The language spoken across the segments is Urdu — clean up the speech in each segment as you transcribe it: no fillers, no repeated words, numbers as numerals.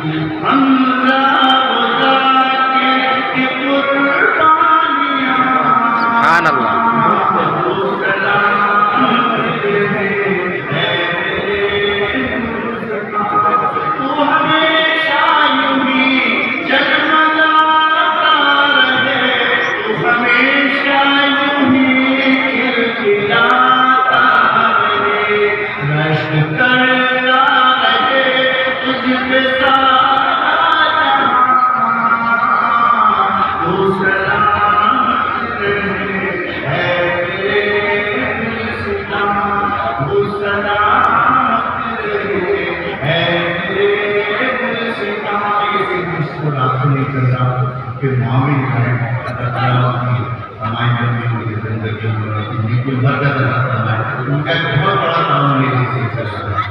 حمزہ ذاکر کی قربانیاں سبحان اللہ کہ معامل ہے اللہ تعالیٰ کی ہماری زندگی کی زندگی میں کوئی برکت عطا فرمائے. ان کا بہت بڑا کام ہے اس سلسلے میں.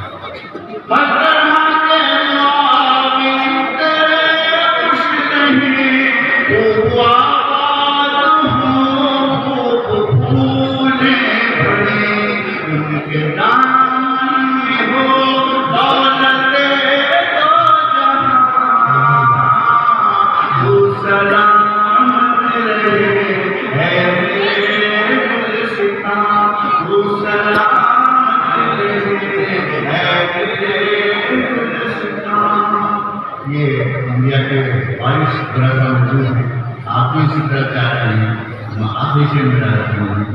یہ انڈیا کے بارش طرح کا موجود ہے. آپ بھی اسی طرح چاہتے ہیں آپ بھی سے میرا رکھتے ہیں.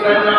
سلام